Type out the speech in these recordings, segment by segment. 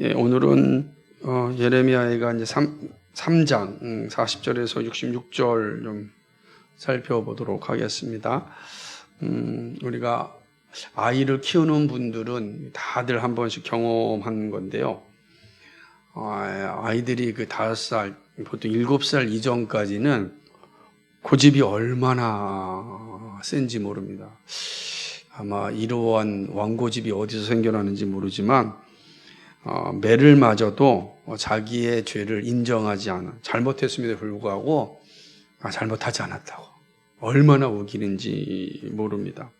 예, 오늘은 예레미야가 이제 3장 40절에서 66절 좀 살펴보도록 하겠습니다. 우리가 아이를 키우는 분들은 다들 한 번씩 경험한 건데요. 아이들이 그 5살, 보통 7살 이전까지는 고집이 얼마나 센지 모릅니다. 아마 이러한 왕고집이 어디서 생겨나는지 모르지만 매를 맞아도 자기의 죄를 인정하지 않아. 잘못했음에도 불구하고 잘못하지 않았다고. 얼마나 우기는지 모릅니다.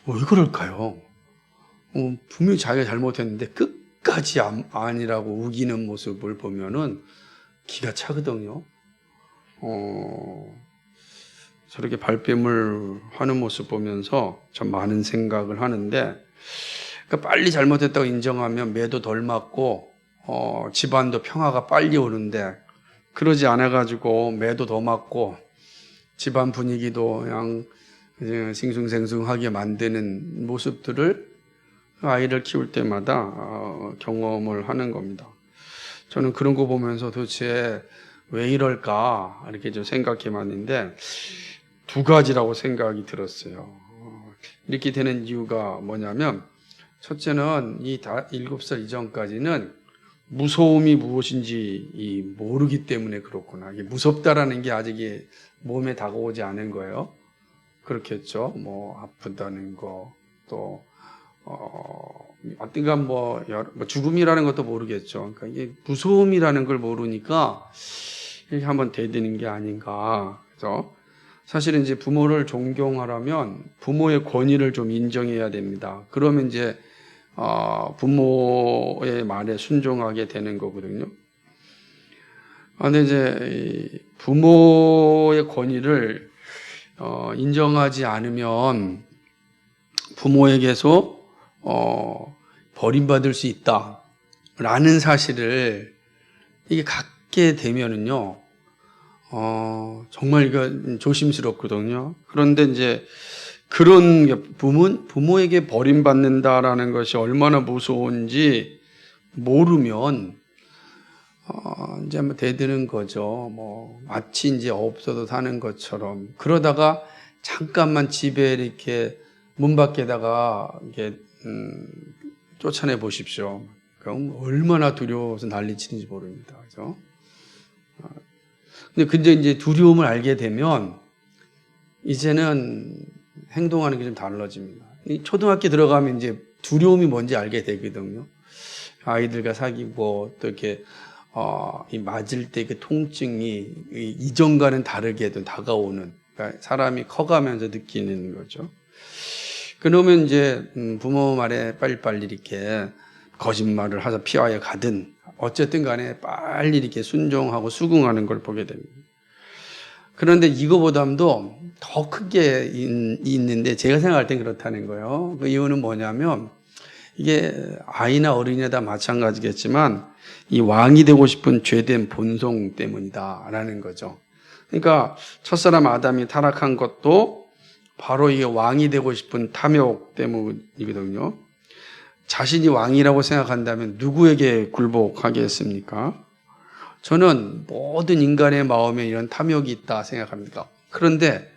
왜 그럴까요? 분명히 자기가 잘못했는데 끝까지 아니라고 우기는 모습을 보면은 기가 차거든요. 저렇게 발뺌을 하는 모습 보면서 참 많은 생각을 하는데, 그러니까 빨리 잘못했다고 인정하면 매도 덜 맞고 집안도 평화가 빨리 오는데, 그러지 않아가지고 매도 더 맞고 집안 분위기도 그냥 싱숭생숭하게 만드는 모습들을 아이를 키울 때마다 경험을 하는 겁니다. 저는 그런 거 보면서 도대체 왜 이럴까 이렇게 좀 생각해봤는데, 두 가지라고 생각이 들었어요. 이렇게 되는 이유가 뭐냐면, 첫째는 이 7살 이전까지는 무서움이 무엇인지 모르기 때문에 그렇구나. 이게 무섭다라는 게 아직 몸에 다가오지 않은 거예요. 그렇겠죠. 뭐 아프다는 거, 또 어떤가 뭐 죽음이라는 것도 모르겠죠. 그러니까 이게 무서움이라는 걸 모르니까 이렇게 한번 대드는 게 아닌가. 그래서 사실은 이제 부모를 존경하려면 부모의 권위를 좀 인정해야 됩니다. 그러면 이제 부모의 말에 순종하게 되는 거거든요. 근데 이제 부모의 권위를 인정하지 않으면 부모에게서 버림받을 수 있다라는 사실을 이게 갖게 되면은요, 정말 이거 조심스럽거든요. 그런데 이제 그런 부모에게 버림받는다라는 것이 얼마나 무서운지 모르면 이제 뭐 대드는 거죠. 뭐 마치 이제 없어도 사는 것처럼. 그러다가 잠깐만 집에 이렇게 문 밖에다가 이렇게 쫓아내 보십시오. 그럼 얼마나 두려워서 난리치는지 모릅니다. 그죠? 근데 이제 두려움을 알게 되면 이제는 행동하는 게 좀 달라집니다. 초등학교 들어가면 이제 두려움이 뭔지 알게 되거든요. 아이들과 사귀고 또 이렇게 이 맞을 때 그 통증이 이전과는 다르게 좀 다가오는, 그러니까 사람이 커가면서 느끼는 거죠. 그러면 이제 부모 말에 빨리빨리 이렇게 거짓말을 하자 피하여 가든 어쨌든 간에 빨리 이렇게 순종하고 수긍하는 걸 보게 됩니다. 그런데 이거보다도 더 크게 있는데 제가 생각할 땐 그렇다는 거예요. 그 이유는 뭐냐면 이게 아이나 어린이나 다 마찬가지겠지만 이 왕이 되고 싶은 죄된 본성 때문이다라는 거죠. 그러니까 첫사람 아담이 타락한 것도 바로 이게 왕이 되고 싶은 탐욕 때문이거든요. 자신이 왕이라고 생각한다면 누구에게 굴복하겠습니까? 저는 모든 인간의 마음에 이런 탐욕이 있다 생각합니다. 그런데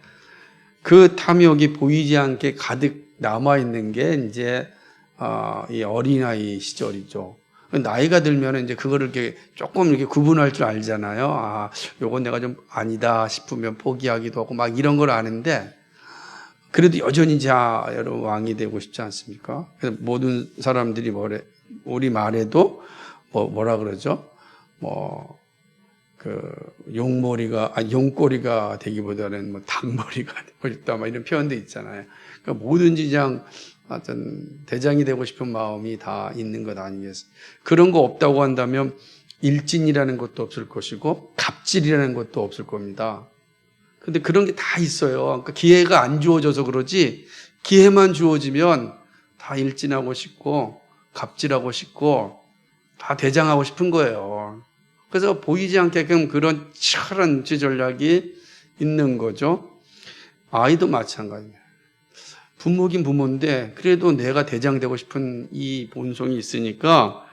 그 탐욕이 보이지 않게 가득 남아있는 게 이제 이 어린아이 시절이죠. 나이가 들면 이제 그거를 이렇게 조금 이렇게 구분할 줄 알잖아요. 요건 내가 좀 아니다 싶으면 포기하기도 하고 막 이런 걸 아는데, 그래도 여전히 여러분 왕이 되고 싶지 않습니까? 그래서 모든 사람들이 우리 말에도 뭐라 그러죠? 용꼬리가 되기보다는 닭머리가 되고 싶다, 이런 표현도 있잖아요. 그러니까 뭐든지 하여튼 대장이 되고 싶은 마음이 다 있는 것 아니겠어요? 그런 거 없다고 한다면 일진이라는 것도 없을 것이고 갑질이라는 것도 없을 겁니다. 근데 그런 게 다 있어요. 그러니까 기회가 안 주어져서 그러지, 기회만 주어지면 다 일진하고 싶고 갑질하고 싶고 다 대장하고 싶은 거예요. 그래서 보이지 않게끔 그런 치열한 전략이 있는 거죠. 아이도 마찬가지입니다. 부모긴 부모인데 그래도 내가 대장 되고 싶은 이 본성이 있으니까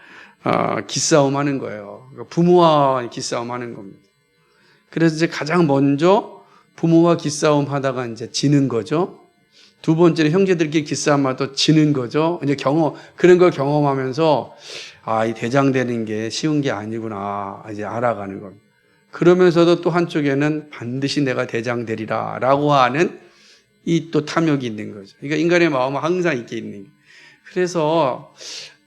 기싸움 하는 거예요. 부모와 기싸움 하는 겁니다. 그래서 이제 가장 먼저 부모와 기싸움 하다가 이제 지는 거죠. 두 번째는 형제들끼리 기싸움하다 지는 거죠. 이제 그런 걸 경험하면서 이 대장 되는 게 쉬운 게 아니구나 이제 알아가는 겁니다. 그러면서도 또 한쪽에는 반드시 내가 대장 되리라 라고 하는 이 또 탐욕이 있는 거죠. 그러니까 인간의 마음은 항상 이렇게 있는 거예요. 그래서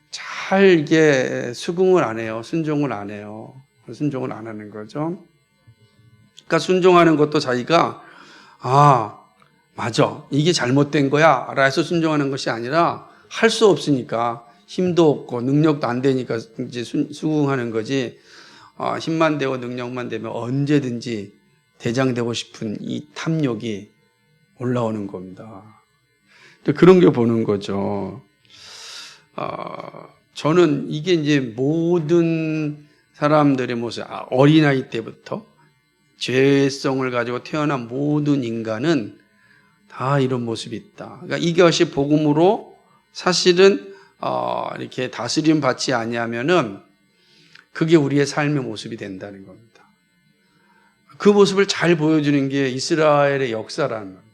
잘 이게 수긍을 안 해요. 순종을 안 해요. 순종을 안 하는 거죠. 그러니까 순종하는 것도 자기가 맞아 이게 잘못된 거야 라 해서 순종하는 것이 아니라 할 수 없으니까 힘도 없고 능력도 안 되니까 이제 수긍하는 거지. 힘만 되고 능력만 되면 언제든지 대장 되고 싶은 이 탐욕이 올라오는 겁니다. 그런 게 보는 거죠. 저는 이게 이제 모든 사람들의 모습, 어린아이 때부터 죄성을 가지고 태어난 모든 인간은 다 이런 모습이 있다. 그러니까 이것이 복음으로 사실은 이렇게 다스림 받지 아니하면은 그게 우리의 삶의 모습이 된다는 겁니다. 그 모습을 잘 보여주는 게 이스라엘의 역사라는 겁니다.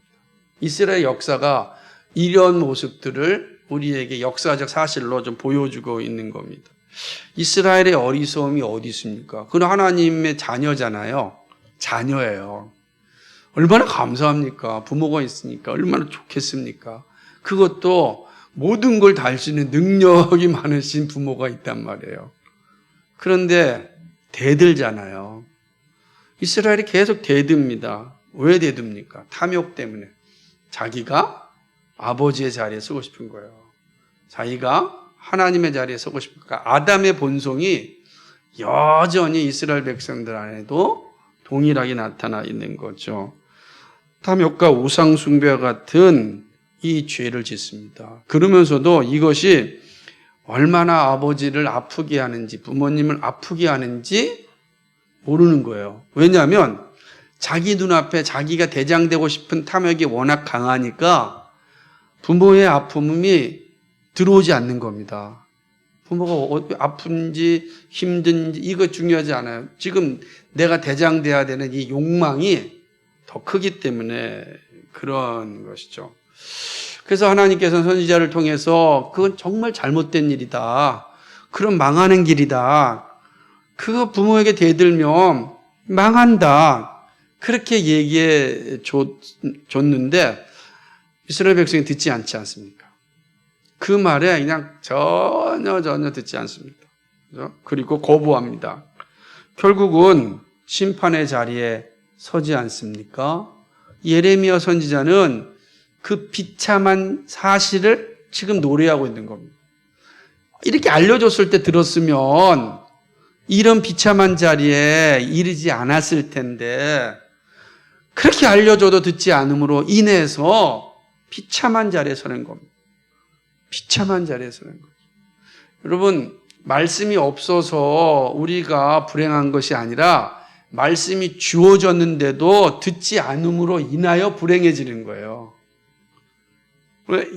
이스라엘 역사가 이런 모습들을 우리에게 역사적 사실로 좀 보여주고 있는 겁니다. 이스라엘의 어리석음이 어디 있습니까? 그건 하나님의 자녀잖아요. 자녀예요. 얼마나 감사합니까? 부모가 있으니까 얼마나 좋겠습니까? 그것도 모든 걸 다 할 수 있는 능력이 많으신 부모가 있단 말이에요. 그런데 대들잖아요. 이스라엘이 계속 대듭니다. 왜 대듭니까? 탐욕 때문에. 자기가 아버지의 자리에 서고 싶은 거예요. 자기가 하나님의 자리에 서고 싶으니까 아담의 본성이 여전히 이스라엘 백성들 안에도 동일하게 나타나 있는 거죠. 탐욕과 우상 숭배와 같은 이 죄를 짓습니다. 그러면서도 이것이 얼마나 아버지를 아프게 하는지 부모님을 아프게 하는지 모르는 거예요. 왜냐하면 자기 눈앞에 자기가 대장되고 싶은 탐욕이 워낙 강하니까 부모의 아픔이 들어오지 않는 겁니다. 부모가 아픈지 힘든지 이거 중요하지 않아요. 지금 내가 대장돼야 되는 이 욕망이 더 크기 때문에 그런 것이죠. 그래서 하나님께서는 선지자를 통해서 그건 정말 잘못된 일이다. 그럼 망하는 길이다. 그거 부모에게 대들면 망한다. 그렇게 얘기해 줬는데 이스라엘 백성이 듣지 않지 않습니까? 그 말에 그냥 전혀 듣지 않습니다. 그렇죠? 그리고 거부합니다. 결국은 심판의 자리에 서지 않습니까? 예레미야 선지자는 그 비참한 사실을 지금 노래하고 있는 겁니다. 이렇게 알려줬을 때 들었으면 이런 비참한 자리에 이르지 않았을 텐데 그렇게 알려줘도 듣지 않음으로 인해서 비참한 자리에 서는 겁니다. 비참한 자리에 서는 거죠. 여러분, 말씀이 없어서 우리가 불행한 것이 아니라 말씀이 주어졌는데도 듣지 않음으로 인하여 불행해지는 거예요.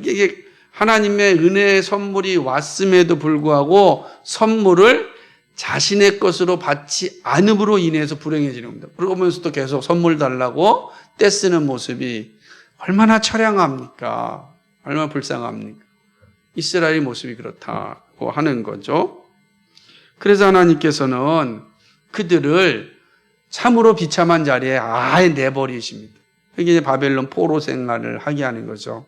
이게 하나님의 은혜의 선물이 왔음에도 불구하고 선물을 자신의 것으로 받지 않음으로 인해서 불행해지는 겁니다. 그러면서도 계속 선물 달라고 떼쓰는 모습이 얼마나 처량합니까? 얼마나 불쌍합니까? 이스라엘의 모습이 그렇다고 하는 거죠. 그래서 하나님께서는 그들을 참으로 비참한 자리에 아예 내버리십니다. 그게 이제 바벨론 포로 생활을 하게 하는 거죠.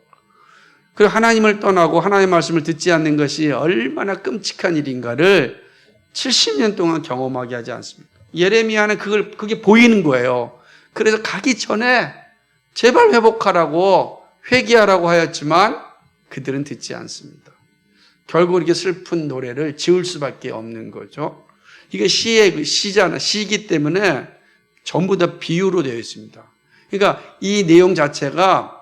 그리고 하나님을 떠나고 하나님의 말씀을 듣지 않는 것이 얼마나 끔찍한 일인가를 70년 동안 경험하게 하지 않습니까? 예레미야는 그게 보이는 거예요. 그래서 가기 전에 제발 회복하라고 회개하라고 하였지만 그들은 듣지 않습니다. 결국 이렇게 슬픈 노래를 지을 수밖에 없는 거죠. 이게 시이기 때문에 전부 다 비유로 되어 있습니다. 그러니까 이 내용 자체가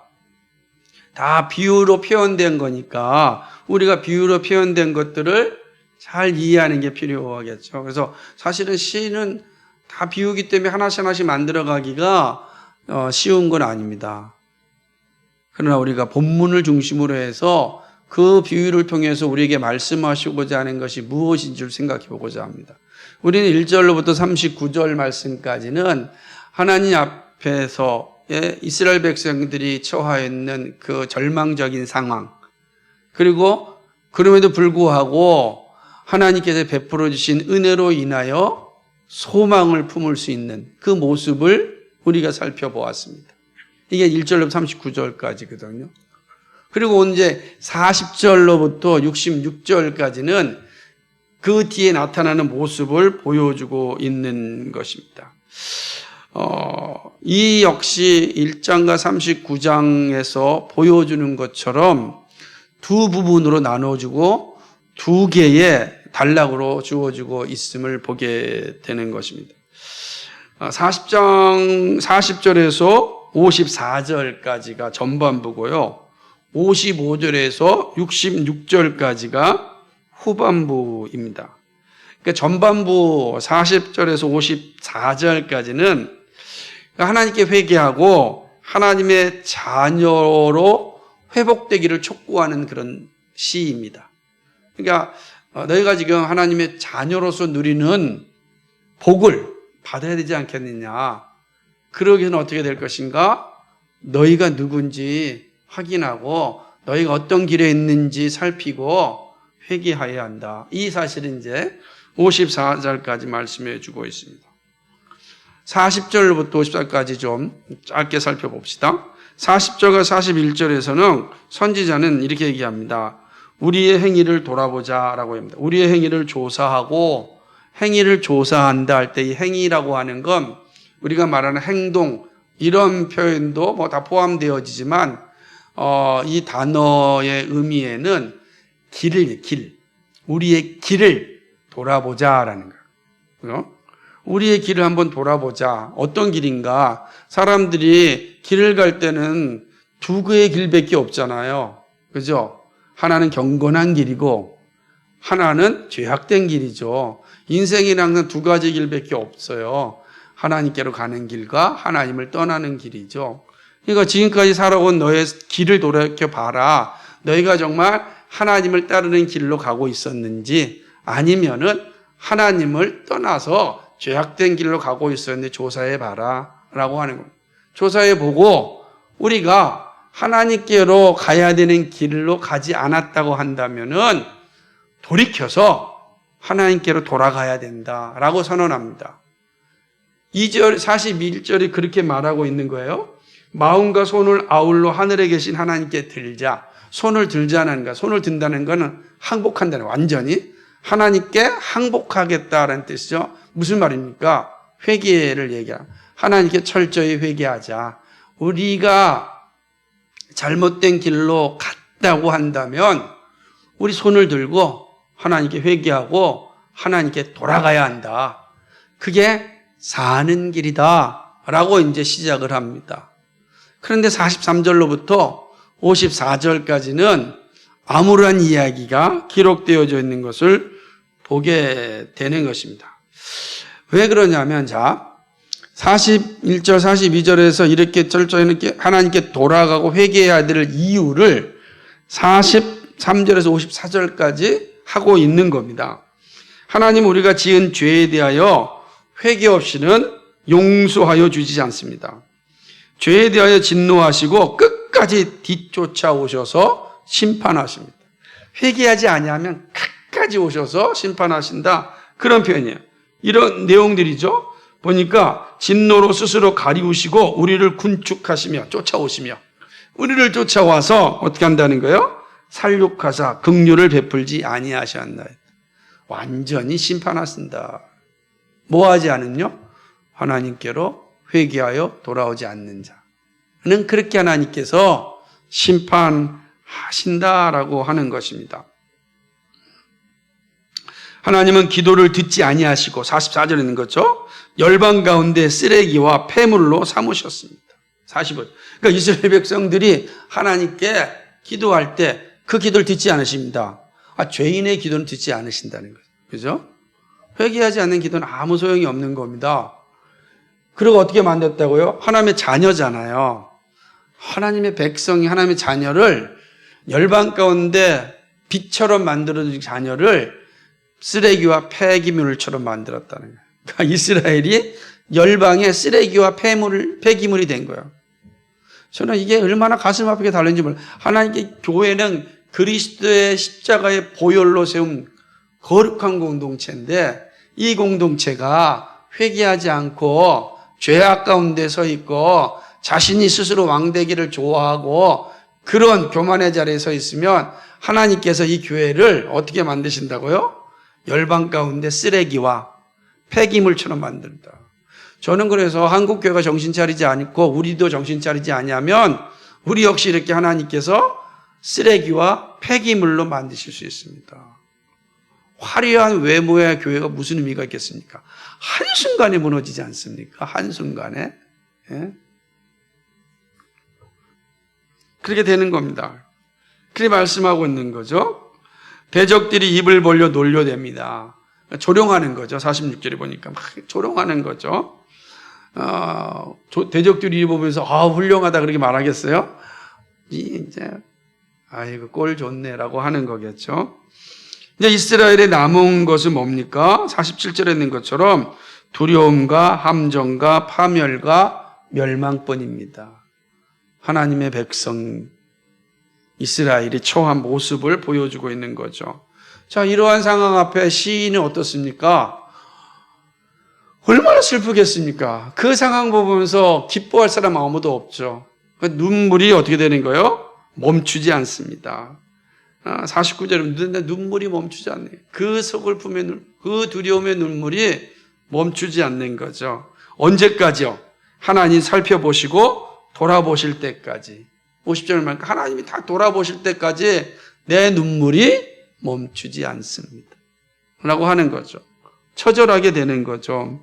다 비유로 표현된 거니까 우리가 비유로 표현된 것들을 잘 이해하는 게 필요하겠죠. 그래서 사실은 시는 다 비유기 때문에 하나씩 만들어가기가 쉬운 건 아닙니다. 그러나 우리가 본문을 중심으로 해서 그 비유를 통해서 우리에게 말씀하시고자 하는 것이 무엇인 줄 생각해 보고자 합니다. 우리는 1절로부터 39절 말씀까지는 하나님 앞에서의 이스라엘 백성들이 처해 있는 그 절망적인 상황, 그리고 그럼에도 불구하고 하나님께서 베풀어 주신 은혜로 인하여 소망을 품을 수 있는 그 모습을 우리가 살펴보았습니다. 이게 1절로부터 39절까지거든요. 그리고 이제 40절로부터 66절까지는 그 뒤에 나타나는 모습을 보여주고 있는 것입니다. 이 역시 1장과 39장에서 보여주는 것처럼 두 부분으로 나눠주고 두 개의 단락으로 주어지고 있음을 보게 되는 것입니다. 40절에서 54절까지가 전반부고요. 55절에서 66절까지가 후반부입니다. 그러니까 전반부 40절에서 54절까지는 하나님께 회개하고 하나님의 자녀로 회복되기를 촉구하는 그런 시입니다. 그러니까 너희가 지금 하나님의 자녀로서 누리는 복을 받아야 되지 않겠느냐. 그러기 위해서는 어떻게 될 것인가? 너희가 누군지 확인하고 너희가 어떤 길에 있는지 살피고 회개해야 한다. 이 사실은 이제 54절까지 말씀해 주고 있습니다. 40절부터 54절까지 좀 짧게 살펴봅시다. 40절과 41절에서는 선지자는 이렇게 얘기합니다. 우리의 행위를 돌아보자라고 합니다. 우리의 행위를 조사하고, 행위를 조사한다 할 때 이 행위라고 하는 건 우리가 말하는 행동, 이런 표현도 뭐 다 포함되어지지만 이 단어의 의미에는 길, 우리의 길을 돌아보자라는 거예요. 우리의 길을 한번 돌아보자. 어떤 길인가? 사람들이 길을 갈 때는 두 개의 길밖에 없잖아요. 그죠? 하나는 경건한 길이고 하나는 죄악된 길이죠. 인생이란 두 가지 길밖에 없어요. 하나님께로 가는 길과 하나님을 떠나는 길이죠. 그러니까 지금까지 살아온 너의 길을 돌이켜봐라. 너희가 정말 하나님을 따르는 길로 가고 있었는지 아니면은 하나님을 떠나서 죄악된 길로 가고 있었는지 조사해봐라 라고 하는 겁니다. 조사해보고 우리가 하나님께로 가야 되는 길로 가지 않았다고 한다면은 돌이켜서 하나님께로 돌아가야 된다라고 선언합니다. 2절 41절이 그렇게 말하고 있는 거예요. 마음과 손을 아울러 하늘에 계신 하나님께 들자. 손을 들자는 거, 손을 든다는 것은 항복한다는, 완전히 하나님께 항복하겠다라는 뜻이죠. 무슨 말입니까? 회개를 얘기하라. 하나님께 철저히 회개하자. 우리가 잘못된 길로 갔다고 한다면 우리 손을 들고 하나님께 회개하고 하나님께 돌아가야 한다. 그게 사는 길이다 라고 이제 시작을 합니다. 그런데 43절로부터 54절까지는 아무런 이야기가 기록되어져 있는 것을 보게 되는 것입니다. 왜 그러냐면, 자, 41절, 42절에서 이렇게 철저히 하나님께 돌아가고 회개해야 될 이유를 43절에서 54절까지 하고 있는 겁니다. 하나님 우리가 지은 죄에 대하여 회개 없이는 용서하여 주시지 않습니다. 죄에 대하여 진노하시고 끝까지 뒤쫓아오셔서 심판하십니다. 회개하지 아니하면 끝까지 오셔서 심판하신다. 그런 표현이에요. 이런 내용들이죠. 보니까 진노로 스스로 가리우시고 우리를 군축하시며 쫓아오시며 우리를 쫓아와서 어떻게 한다는 거예요? 살육하사 긍휼을 베풀지 아니하셨나. 완전히 심판하신다. 뭐하지 않은요? 하나님께로 회개하여 돌아오지 않는 자는 그렇게 하나님께서 심판하신다라고 하는 것입니다. 하나님은 기도를 듣지 아니하시고 44절에 있는 거죠. 열방 가운데 쓰레기와 폐물로 삼으셨습니다. 45절. 그러니까 이스라엘 백성들이 하나님께 기도할 때 그 기도를 듣지 않으십니다. 죄인의 기도는 듣지 않으신다는 거죠. 그죠? 회개하지 않는 기도는 아무 소용이 없는 겁니다. 그리고 어떻게 만났다고요? 하나님의 자녀잖아요. 하나님의 백성이 하나님의 자녀를 열방 가운데 빛처럼 만들어진 자녀를 쓰레기와 폐기물처럼 만들었다는 거예요. 그러니까 이스라엘이 열방의 쓰레기와 폐기물이 된 거예요. 저는 이게 얼마나 가슴 아프게 달는지 몰라요. 하나님께 교회는 그리스도의 십자가의 보혈로 세운 거룩한 공동체인데 이 공동체가 회개하지 않고 죄악 가운데 서 있고 자신이 스스로 왕되기를 좋아하고 그런 교만의 자리에 서 있으면 하나님께서 이 교회를 어떻게 만드신다고요? 열방 가운데 쓰레기와 폐기물처럼 만든다. 저는 그래서 한국교회가 정신 차리지 않고 우리도 정신 차리지 않으면 우리 역시 이렇게 하나님께서 쓰레기와 폐기물로 만드실 수 있습니다. 화려한 외모의 교회가 무슨 의미가 있겠습니까? 한순간에 무너지지 않습니까? 한순간에. 예? 그렇게 되는 겁니다. 그렇게 말씀하고 있는 거죠. 대적들이 입을 벌려 놀려댑니다. 조롱하는 거죠. 46절에 보니까 막 조롱하는 거죠. 대적들이 보면서 훌륭하다 그렇게 말하겠어요? 이제 아이고 꼴 좋네라고 하는 거겠죠. 이제 이스라엘에 남은 것은 뭡니까? 47절에 있는 것처럼 두려움과 함정과 파멸과 멸망뿐입니다. 하나님의 백성 이스라엘이 처한 모습을 보여주고 있는 거죠. 자, 이러한 상황 앞에 시인은 어떻습니까? 얼마나 슬프겠습니까? 그 상황 보면서 기뻐할 사람 아무도 없죠. 눈물이 어떻게 되는 거예요? 멈추지 않습니다. 49절에 눈물이 멈추지 않네요. 그 서글픔의 그 두려움의 눈물이 멈추지 않는 거죠. 언제까지요? 하나님 살펴보시고 돌아보실 때까지. 50절을 말하니까 하나님이 다 돌아보실 때까지 내 눈물이 멈추지 않습니다. 라고 하는 거죠. 처절하게 되는 거죠.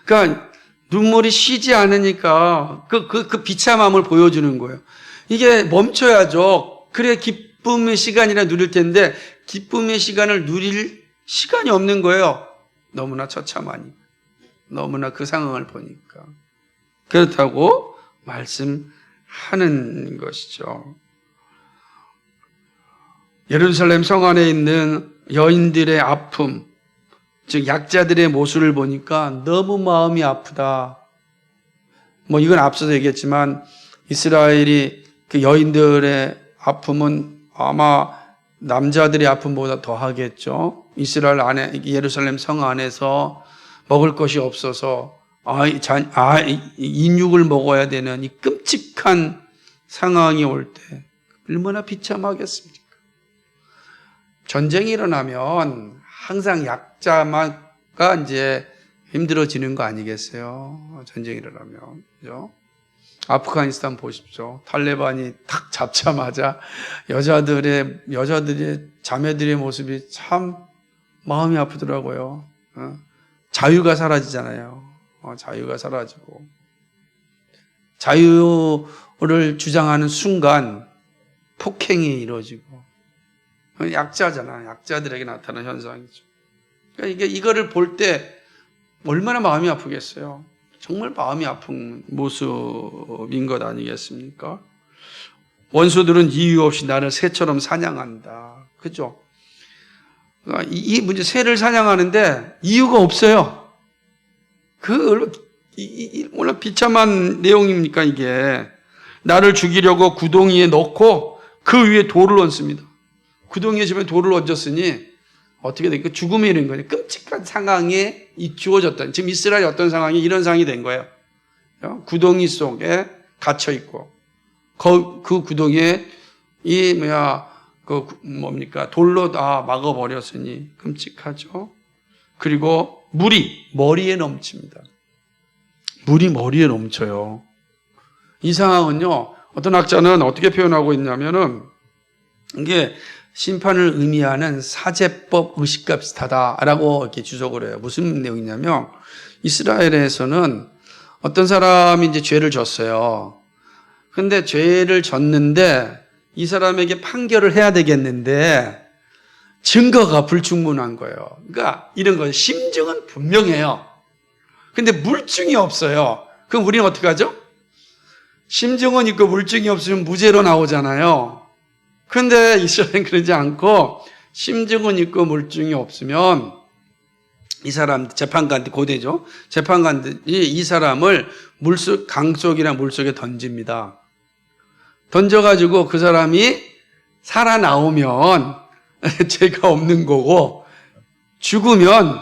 그러니까 눈물이 쉬지 않으니까 그 비참함을 보여주는 거예요. 이게 멈춰야죠. 그래 기쁨의 시간이라 누릴 텐데 기쁨의 시간을 누릴 시간이 없는 거예요. 너무나 처참하니까. 너무나 그 상황을 보니까. 그렇다고 말씀하는 것이죠. 예루살렘 성 안에 있는 여인들의 아픔, 즉 약자들의 모습을 보니까 너무 마음이 아프다. 이건 앞서서 얘기했지만 이스라엘이 그 여인들의 아픔은 아마 남자들의 아픔보다 더 하겠죠. 이스라엘 안에 예루살렘 성 안에서 먹을 것이 없어서 인육을 먹어야 되는 이 끔찍한 상황이 올 때 얼마나 비참하겠습니까? 전쟁이 일어나면 항상 약자가 이제 힘들어지는 거 아니겠어요? 전쟁이 일어나면. 그죠? 아프가니스탄 보십시오. 탈레반이 탁 잡자마자 여자들의 자매들의 모습이 참 마음이 아프더라고요. 자유가 사라지잖아요. 자유가 사라지고. 자유를 주장하는 순간 폭행이 이루어지고. 약자잖아. 약자들에게 나타나는 현상이죠. 그러니까 이거를 볼 때 얼마나 마음이 아프겠어요. 정말 마음이 아픈 모습인 것 아니겠습니까? 원수들은 이유 없이 나를 새처럼 사냥한다. 그죠? 이 문제 새를 사냥하는데 이유가 없어요. 얼마나 비참한 내용입니까 이게. 나를 죽이려고 구덩이에 넣고 그 위에 돌을 얹습니다. 구덩이에 집에 돌을 얹었으니 어떻게 됩니까? 죽음이 이런 거예요. 끔찍한 상황에 주어졌다. 지금 이스라엘이 어떤 상황이 이런 상황이 된 거예요. 구덩이 속에 갇혀 있고 그 구덩이에 돌로 다 막아버렸으니 끔찍하죠. 그리고 물이 머리에 넘칩니다. 물이 머리에 넘쳐요. 이 상황은요, 어떤 학자는 어떻게 표현하고 있냐면은 이게 심판을 의미하는 사제법 의식과 비슷하다라고 이렇게 주석을 해요. 무슨 내용이냐면 이스라엘에서는 어떤 사람이 이제 죄를 졌어요. 근데 죄를 졌는데 이 사람에게 판결을 해야 되겠는데 증거가 불충분한 거예요. 그러니까 이런 거예요. 심증은 분명해요. 근데 물증이 없어요. 그럼 우리는 어떻게 하죠? 심증은 있고 물증이 없으면 무죄로 나오잖아요. 그런데 이스라엘은 그러지 않고 심증은 있고 물증이 없으면 이 사람, 재판관들, 고대죠. 재판관들이 이 사람을 강속이나 물속에 던집니다. 던져가지고 그 사람이 살아나오면 죄가 없는 거고, 죽으면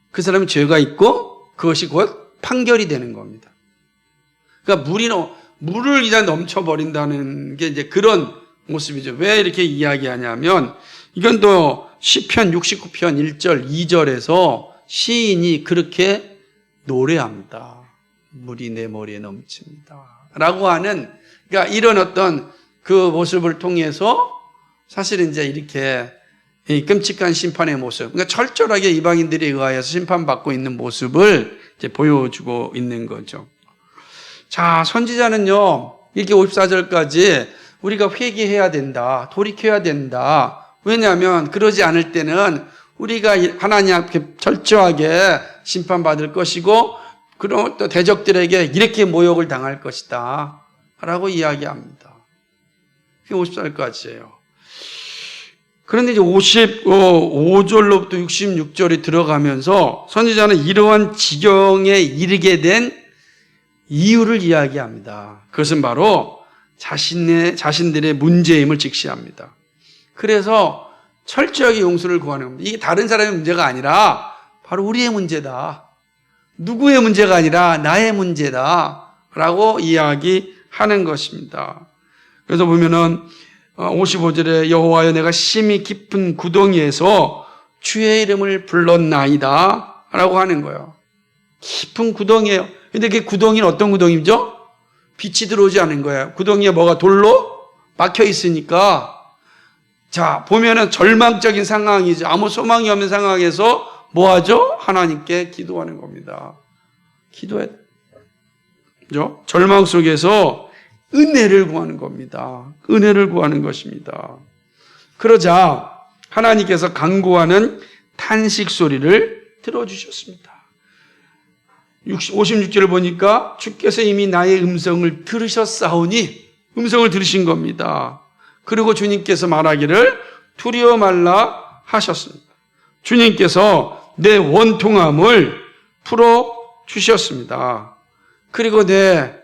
그 사람이 죄가 있고 그것이 곧 판결이 되는 겁니다. 그러니까 물을 이제 넘쳐버린다는 게 이제 그런 모습이죠. 왜 이렇게 이야기하냐면, 이건 또 시편 69편 1절, 2절에서 시인이 그렇게 노래합니다. 물이 내 머리에 넘칩니다. 라고 하는, 그러니까 이런 어떤 그 모습을 통해서 사실은 이제 이렇게 이 끔찍한 심판의 모습, 그러니까 철저하게 이방인들에 의하여서 심판받고 있는 모습을 이제 보여주고 있는 거죠. 자, 선지자는요, 이렇게 54절까지 우리가 회개해야 된다, 돌이켜야 된다. 왜냐하면 그러지 않을 때는 우리가 하나님 앞에 철저하게 심판받을 것이고, 그런 또 대적들에게 이렇게 모욕을 당할 것이다 라고 이야기합니다. 그게 54절까지예요. 그런데 이제 55절로부터 66절이 들어가면서 선지자는 이러한 지경에 이르게 된 이유를 이야기합니다. 그것은 바로 자신들의 문제임을 직시합니다. 그래서 철저하게 용서를 구하는 겁니다. 이게 다른 사람의 문제가 아니라 바로 우리의 문제다. 누구의 문제가 아니라 나의 문제다 라고 이야기하는 것입니다. 그래서 보면은 55절에 여호와여 내가 심히 깊은 구덩이에서 주의 이름을 불렀나이다 라고 하는 거예요. 깊은 구덩이에요. 근데 그 구덩이는 어떤 구덩이죠? 빛이 들어오지 않은 거예요. 구덩이에 뭐가 돌로 막혀 있으니까, 자, 보면은 절망적인 상황이죠. 아무 소망이 없는 상황에서 뭐 하죠? 하나님께 기도하는 겁니다. 기도해. 그죠? 절망 속에서 은혜를 구하는 겁니다. 은혜를 구하는 것입니다. 그러자 하나님께서 간구하는 탄식 소리를 들어주셨습니다. 56절을 보니까 주께서 이미 나의 음성을 들으셨사오니, 음성을 들으신 겁니다. 그리고 주님께서 말하기를 두려워 말라 하셨습니다. 주님께서 내 원통함을 풀어주셨습니다. 그리고 내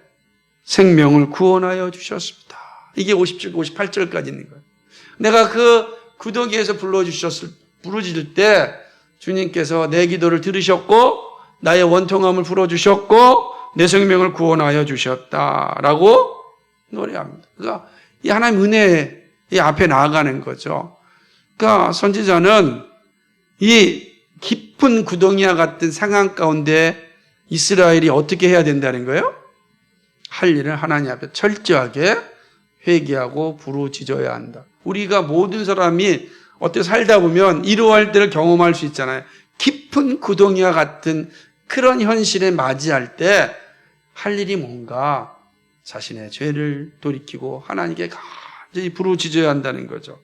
생명을 구원하여 주셨습니다. 이게 57, 58절까지 있는 거예요. 내가 그 구덩이에서 부르짖을 때 주님께서 내 기도를 들으셨고 나의 원통함을 풀어주셨고 내 생명을 구원하여 주셨다라고 노래합니다. 그러니까 이 하나님 은혜의 앞에 나아가는 거죠. 그러니까 선지자는 이 깊은 구덩이와 같은 상황 가운데 이스라엘이 어떻게 해야 된다는 거예요? 할 일을 하나님 앞에 철저하게 회개하고 부르짖어야 한다. 우리가 모든 사람이 어떻게 살다 보면 이러할 때를 경험할 수 있잖아요. 깊은 구덩이와 같은 그런 현실에 맞이할 때 할 일이 뭔가 자신의 죄를 돌이키고 하나님께 간절히 부르짖어야 한다는 거죠.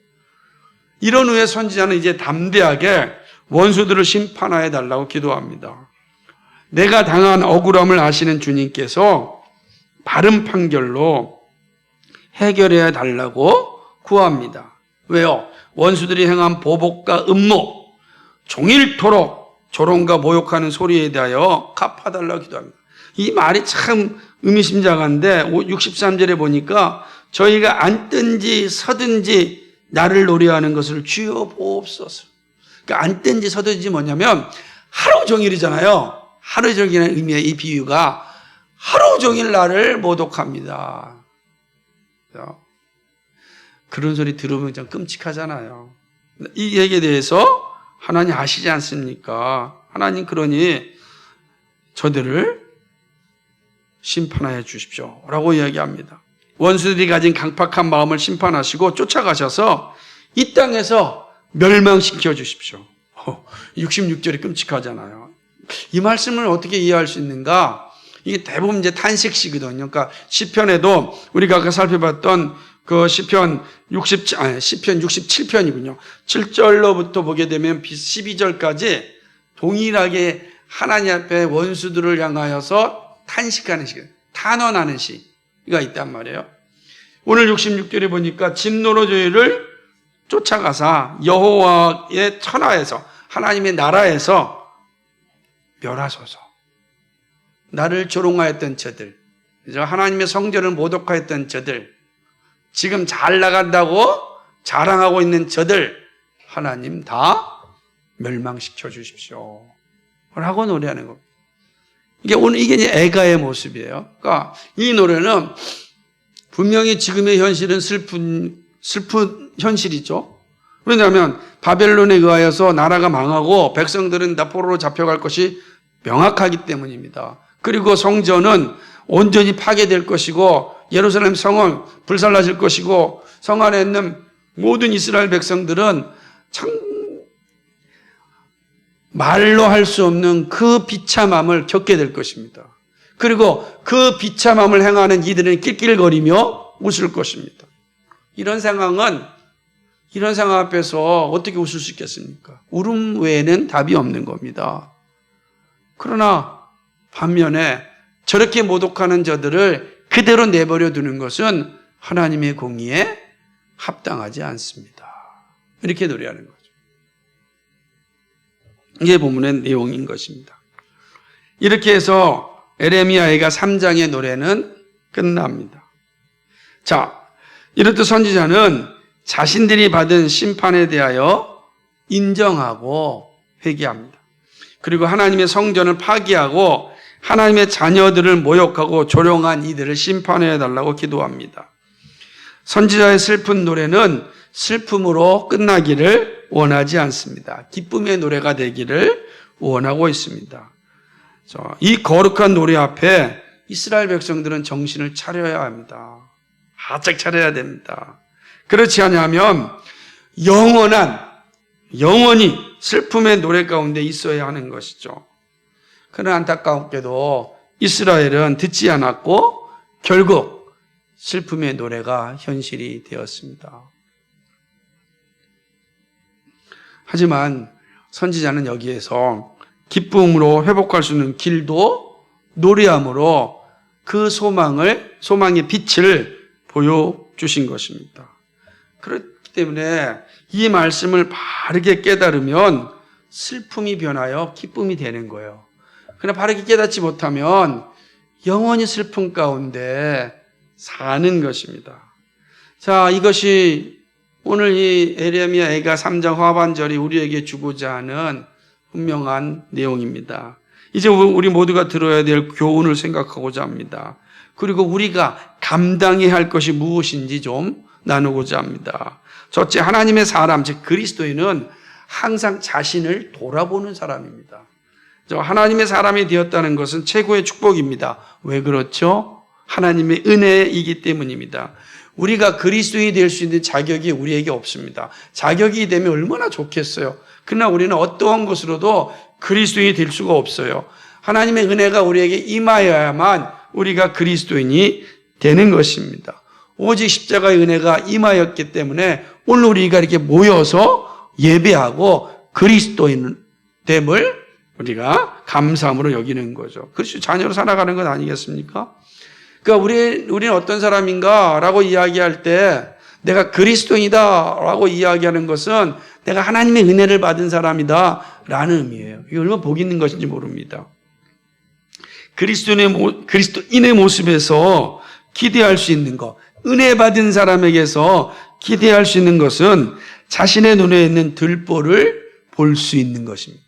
이런 후에 선지자는 이제 담대하게 원수들을 심판하여 달라고 기도합니다. 내가 당한 억울함을 아시는 주님께서 바른 판결로 해결해야 달라고 구합니다. 왜요? 원수들이 행한 보복과 음모, 종일토록 조롱과 모욕하는 소리에 대하여 갚아달라고 기도합니다. 이 말이 참 의미심장한데 63절에 보니까 저희가 앉든지 서든지 나를 노래하는 것을 주여 보옵소서. 그러니까 앉든지 서든지 뭐냐면 하루 종일이잖아요. 하루 종일의 의미의 이 비유가 하루 종일 나를 모독합니다. 그런 소리 들으면 좀 끔찍하잖아요. 이 얘기에 대해서 하나님 아시지 않습니까? 하나님 그러니 저들을 심판하여 주십시오 라고 이야기합니다. 원수들이 가진 강팍한 마음을 심판하시고 쫓아가셔서 이 땅에서 멸망시켜 주십시오. 66절이 끔찍하잖아요. 이 말씀을 어떻게 이해할 수 있는가? 이게 대부분 이제 탄식시거든요. 그러니까 시편에도 우리가 아까 살펴봤던 그 시편 67편이군요. 7절로부터 보게 되면 12절까지 동일하게 하나님 앞에 원수들을 향하여서 탄식하는 시, 탄원하는 시, 있단 말이에요. 오늘 66절에 보니까 진노로 저희를 쫓아가사 여호와의 천하에서 하나님의 나라에서 멸하소서. 나를 조롱하였던 저들, 하나님의 성전을 모독하였던 저들, 지금 잘 나간다고 자랑하고 있는 저들 하나님 다 멸망시켜 주십시오 라고 노래하는 겁니다. 이게 이제 애가의 모습이에요. 그러니까 이 노래는 분명히 지금의 현실은 슬픈 현실이죠. 왜냐하면 바벨론에 의하여서 나라가 망하고 백성들은 다 포로로 잡혀갈 것이 명확하기 때문입니다. 그리고 성전은 온전히 파괴될 것이고 예루살렘 성은 불살라질 것이고 성 안에 있는 모든 이스라엘 백성들은 참 말로 할 수 없는 그 비참함을 겪게 될 것입니다. 그리고 그 비참함을 행하는 이들은 낄낄거리며 웃을 것입니다. 이런 상황 앞에서 어떻게 웃을 수 있겠습니까? 울음 외에는 답이 없는 겁니다. 그러나 반면에 저렇게 모독하는 저들을 그대로 내버려 두는 것은 하나님의 공의에 합당하지 않습니다. 이렇게 노래하는 거죠. 이게 본문의 내용인 것입니다. 이렇게 해서 에레미야 애가 3장의 노래는 끝납니다. 자, 이렇듯 선지자는 자신들이 받은 심판에 대하여 인정하고 회개합니다. 그리고 하나님의 성전을 파기하고 하나님의 자녀들을 모욕하고 조롱한 이들을 심판해 달라고 기도합니다. 선지자의 슬픈 노래는 슬픔으로 끝나기를 원하지 않습니다. 기쁨의 노래가 되기를 원하고 있습니다. 이 거룩한 노래 앞에 이스라엘 백성들은 정신을 차려야 합니다. 바짝 차려야 됩니다. 그렇지 않으면 영원히 슬픔의 노래 가운데 있어야 하는 것이죠. 그러나 안타깝게도 이스라엘은 듣지 않았고 결국 슬픔의 노래가 현실이 되었습니다. 하지만 선지자는 여기에서 기쁨으로 회복할 수 있는 길도 노래함으로 그 소망의 빛을 보여주신 것입니다. 그렇기 때문에 이 말씀을 바르게 깨달으면 슬픔이 변하여 기쁨이 되는 거예요. 그러나 바르게 깨닫지 못하면 영원히 슬픔 가운데 사는 것입니다. 자, 이것이 오늘 이 에레미야 애가 3장 하반절이 우리에게 주고자 하는 분명한 내용입니다. 이제 우리 모두가 들어야 될 교훈을 생각하고자 합니다. 그리고 우리가 감당해야 할 것이 무엇인지 좀 나누고자 합니다. 첫째, 하나님의 사람, 즉 그리스도인은 항상 자신을 돌아보는 사람입니다. 하나님의 사람이 되었다는 것은 최고의 축복입니다. 왜 그렇죠? 하나님의 은혜이기 때문입니다. 우리가 그리스도인이 될 수 있는 자격이 우리에게 없습니다. 자격이 되면 얼마나 좋겠어요. 그러나 우리는 어떠한 것으로도 그리스도인이 될 수가 없어요. 하나님의 은혜가 우리에게 임하여야만 우리가 그리스도인이 되는 것입니다. 오직 십자가의 은혜가 임하였기 때문에 오늘 우리가 이렇게 모여서 예배하고 그리스도인됨을 우리가 감사함으로 여기는 거죠. 그리스도 자녀로 살아가는 것 아니겠습니까? 그러니까 우리는 어떤 사람인가라고 이야기할 때 내가 그리스도인이다라고 이야기하는 것은 내가 하나님의 은혜를 받은 사람이다라는 의미예요. 이게 얼마나 복 있는 것인지 모릅니다. 그리스도인의 모습에서 기대할 수 있는 것, 은혜 받은 사람에게서 기대할 수 있는 것은 자신의 눈에 있는 들보를 볼 수 있는 것입니다.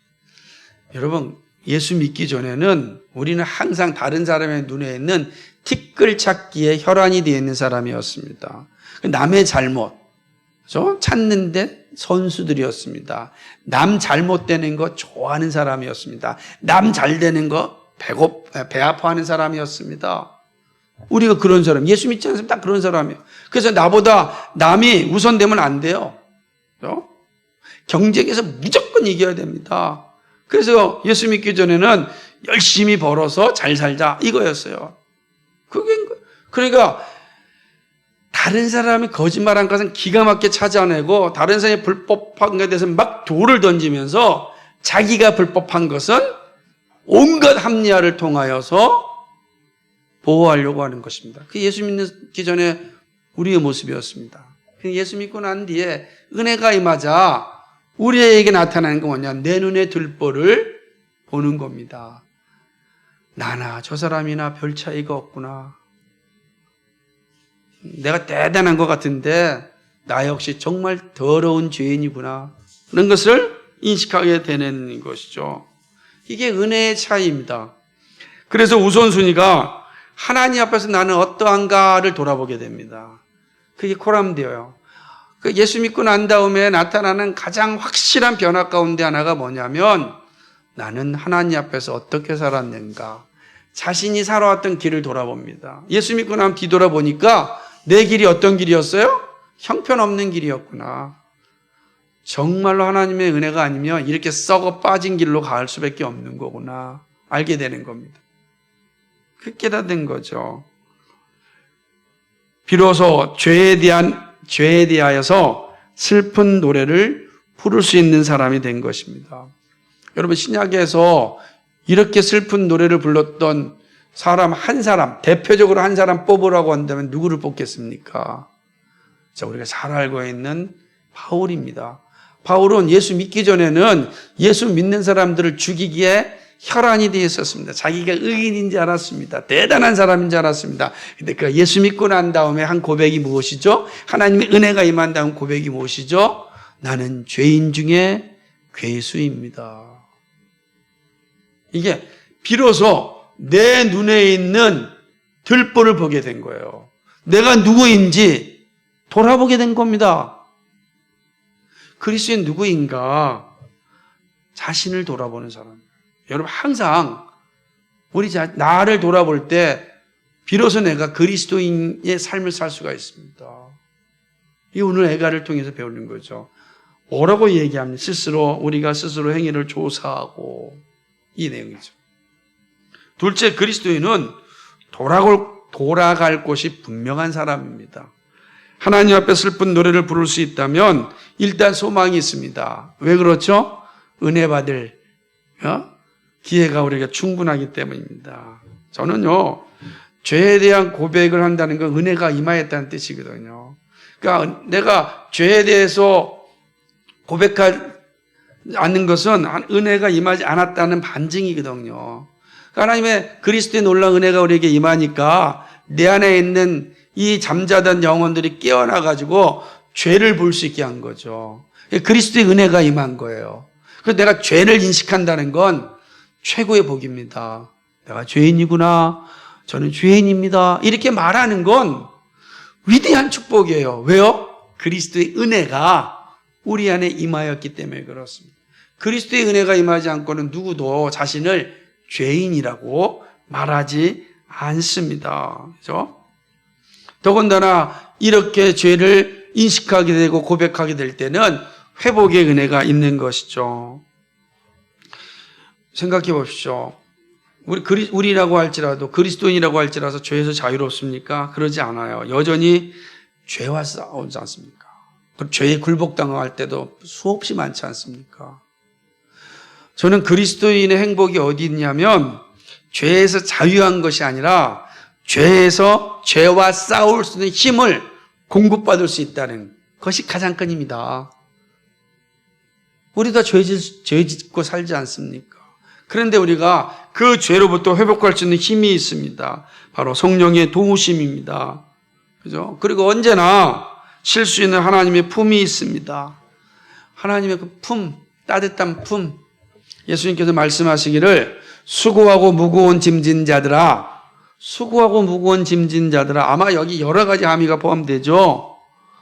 여러분, 예수 믿기 전에는 우리는 항상 다른 사람의 눈에 있는 티끌 찾기에 혈안이 되어 있는 사람이었습니다. 남의 잘못, 그렇죠? 찾는데 선수들이었습니다. 남 잘못되는 거 좋아하는 사람이었습니다. 남 잘되는 거 배 아파하는 사람이었습니다. 우리가 그런 사람, 예수 믿지 않으면 딱 그런 사람이에요. 그래서 나보다 남이 우선되면 안 돼요. 그렇죠? 경쟁에서 무조건 이겨야 됩니다. 그래서 예수 믿기 전에는 열심히 벌어서 잘 살자 이거였어요. 그러니까 다른 사람이 거짓말한 것은 기가 막히게 찾아내고 다른 사람이 불법한 것에 대해서 막 돌을 던지면서 자기가 불법한 것은 온갖 합리화를 통하여서 보호하려고 하는 것입니다. 그 예수 믿기 전에 우리의 모습이었습니다. 예수 믿고 난 뒤에 은혜가 임하자 우리에게 나타나는 건 뭐냐? 내 눈에 들보를 보는 겁니다. 나나 저 사람이나 별 차이가 없구나. 내가 대단한 것 같은데 나 역시 정말 더러운 죄인이구나. 그런 것을 인식하게 되는 것이죠. 이게 은혜의 차이입니다. 그래서 우선순위가 하나님 앞에서 나는 어떠한가를 돌아보게 됩니다. 그게 코람데어요. 그 예수 믿고 난 다음에 나타나는 가장 확실한 변화 가운데 하나가 뭐냐면 나는 하나님 앞에서 어떻게 살았는가. 자신이 살아왔던 길을 돌아봅니다. 예수 믿고 나면 뒤돌아보니까 내 길이 어떤 길이었어요? 형편없는 길이었구나. 정말로 하나님의 은혜가 아니면 이렇게 썩어 빠진 길로 갈 수밖에 없는 거구나. 알게 되는 겁니다. 그 깨닫는 거죠. 비로소 죄에 대하여서 슬픈 노래를 부를 수 있는 사람이 된 것입니다. 여러분, 신약에서 이렇게 슬픈 노래를 불렀던 사람 한 사람, 대표적으로 한 사람 뽑으라고 한다면 누구를 뽑겠습니까? 자, 우리가 잘 알고 있는 바울입니다. 바울은 예수 믿기 전에는 예수 믿는 사람들을 죽이기에 혈안이 되어 있었습니다. 자기가 의인인 줄 알았습니다. 대단한 사람인 줄 알았습니다. 근데 그 예수 믿고 난 다음에 한 고백이 무엇이죠? 하나님의 은혜가 임한 다음 고백이 무엇이죠? 나는 죄인 중에 괴수입니다. 이게 비로소 내 눈에 있는 들보를 보게 된 거예요. 내가 누구인지 돌아보게 된 겁니다. 그리스도인 누구인가? 자신을 돌아보는 사람. 여러분, 항상 우리 나를 돌아볼 때 비로소 내가 그리스도인의 삶을 살 수가 있습니다. 이 오늘 애가를 통해서 배우는 거죠. 뭐라고 얘기합니까? 우리가 스스로 행위를 조사하고, 이 내용이죠. 둘째, 그리스도인은 돌아갈 곳이 분명한 사람입니다. 하나님 앞에 슬픈 노래를 부를 수 있다면 일단 소망이 있습니다. 왜 그렇죠? 은혜 받을 기회가 우리가 충분하기 때문입니다. 저는요, 죄에 대한 고백을 한다는 건 은혜가 임하였다는 뜻이거든요. 그러니까 내가 죄에 대해서 고백하지 않는 것은 은혜가 임하지 않았다는 반증이거든요. 그러니까 하나님의 그리스도의 놀라운 은혜가 우리에게 임하니까 내 안에 있는 이 잠자던 영혼들이 깨어나가지고 죄를 볼 수 있게 한 거죠. 그리스도의 은혜가 임한 거예요. 그래서 내가 죄를 인식한다는 건 최고의 복입니다. 내가 죄인이구나. 저는 죄인입니다. 이렇게 말하는 건 위대한 축복이에요. 왜요? 그리스도의 은혜가 우리 안에 임하였기 때문에 그렇습니다. 그리스도의 은혜가 임하지 않고는 누구도 자신을 죄인이라고 말하지 않습니다. 그렇죠? 더군다나 이렇게 죄를 인식하게 되고 고백하게 될 때는 회복의 은혜가 있는 것이죠. 생각해 보십시오. 우리라고 할지라도, 그리스도인이라고 할지라도 죄에서 자유롭습니까? 그러지 않아요. 여전히 죄와 싸우지 않습니까? 죄에 굴복당할 때도 수없이 많지 않습니까? 저는 그리스도인의 행복이 어디 있냐면 죄에서 자유한 것이 아니라 죄와 싸울 수 있는 힘을 공급받을 수 있다는 것이 가장 큰입니다. 우리 다 죄 짓고 살지 않습니까? 그런데 우리가 그 죄로부터 회복할 수 있는 힘이 있습니다. 바로 성령의 도우심입니다. 그죠? 그리고 언제나 쉴 수 있는 하나님의 품이 있습니다. 하나님의 그 품, 따뜻한 품. 예수님께서 말씀하시기를 수고하고 무거운 짐진 자들아, 아마 여기 여러 가지 함의가 포함되죠.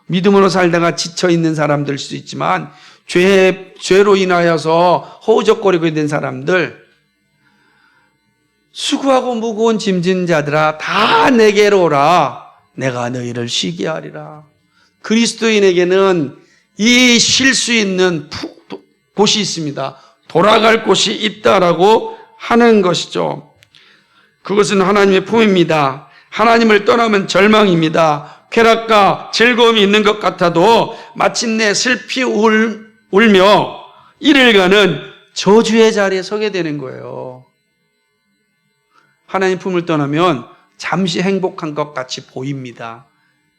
믿음으로 살다가 지쳐있는 사람들 수도 있지만 죄로 인하여서 허우적거리고 있는 사람들, 수고하고 무거운 짐진 자들아 다 내게로 오라. 내가 너희를 쉬게 하리라. 그리스도인에게는 이 쉴 수 있는 곳이 있습니다. 돌아갈 곳이 있다라고 하는 것이죠. 그것은 하나님의 품입니다. 하나님을 떠나면 절망입니다. 쾌락과 즐거움이 있는 것 같아도 마침내 슬피 울며 이를가는 저주의 자리에 서게 되는 거예요. 하나님 품을 떠나면 잠시 행복한 것 같이 보입니다.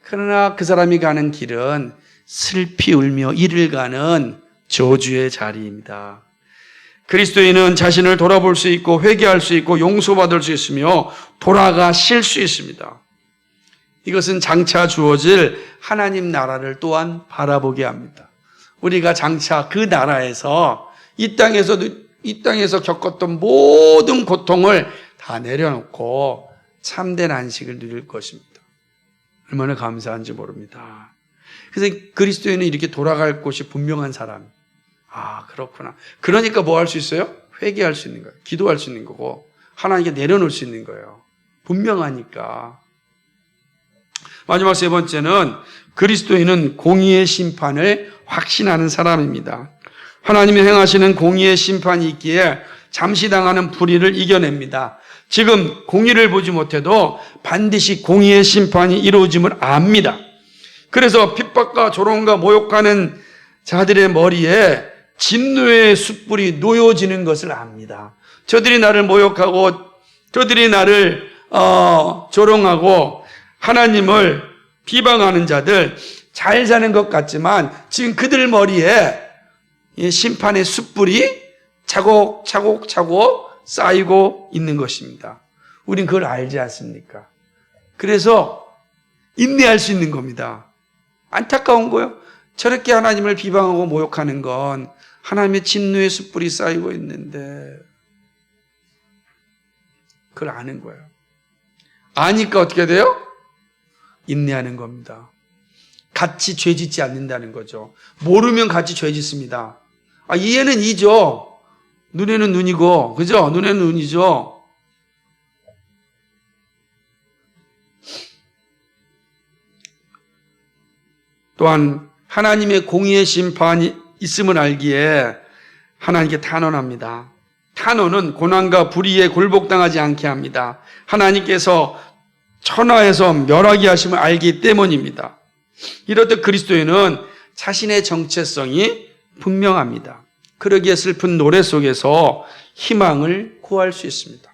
그러나 그 사람이 가는 길은 슬피 울며 이를 가는 저주의 자리입니다. 그리스도인은 자신을 돌아볼 수 있고 회개할 수 있고 용서받을 수 있으며 돌아가실 수 있습니다. 이것은 장차 주어질 하나님 나라를 또한 바라보게 합니다. 우리가 장차 그 나라에서 이 땅에서 겪었던 모든 고통을 다 내려놓고 참된 안식을 누릴 것입니다. 얼마나 감사한지 모릅니다. 그래서 그리스도인은 이렇게 돌아갈 곳이 분명한 사람. 아, 그렇구나. 그러니까 뭐 할 수 있어요? 회개할 수 있는 거예요. 기도할 수 있는 거고 하나님께 내려놓을 수 있는 거예요. 분명하니까. 마지막 세 번째는 그리스도인은 공의의 심판을 확신하는 사람입니다. 하나님이 행하시는 공의의 심판이 있기에 잠시 당하는 불의를 이겨냅니다. 지금 공의를 보지 못해도 반드시 공의의 심판이 이루어짐을 압니다. 그래서 핍박과 조롱과 모욕하는 자들의 머리에 진노의 숯불이 놓여지는 것을 압니다. 저들이 나를 모욕하고 저들이 나를 조롱하고 하나님을 비방하는 자들 잘 사는 것 같지만 지금 그들 머리에 심판의 숯불이 차곡차곡 쌓이고 있는 것입니다. 우린 그걸 알지 않습니까? 그래서 인내할 수 있는 겁니다. 안타까운 거예요. 저렇게 하나님을 비방하고 모욕하는 건 하나님의 진노의 숯불이 쌓이고 있는데 그걸 아는 거예요. 아니까 어떻게 돼요? 인내하는 겁니다. 같이 죄 짓지 않는다는 거죠. 모르면 같이 죄 짓습니다. 이해는 이죠. 눈에는 눈이고, 그죠? 눈에는 눈이죠. 또한 하나님의 공의의 심판이 있음을 알기에 하나님께 탄원합니다. 탄원은 고난과 불의에 굴복당하지 않게 합니다. 하나님께서 천하에서 멸하게 하심을 알기 때문입니다. 이렇듯 그리스도인은 자신의 정체성이 분명합니다. 그러기에 슬픈 노래 속에서 희망을 구할 수 있습니다.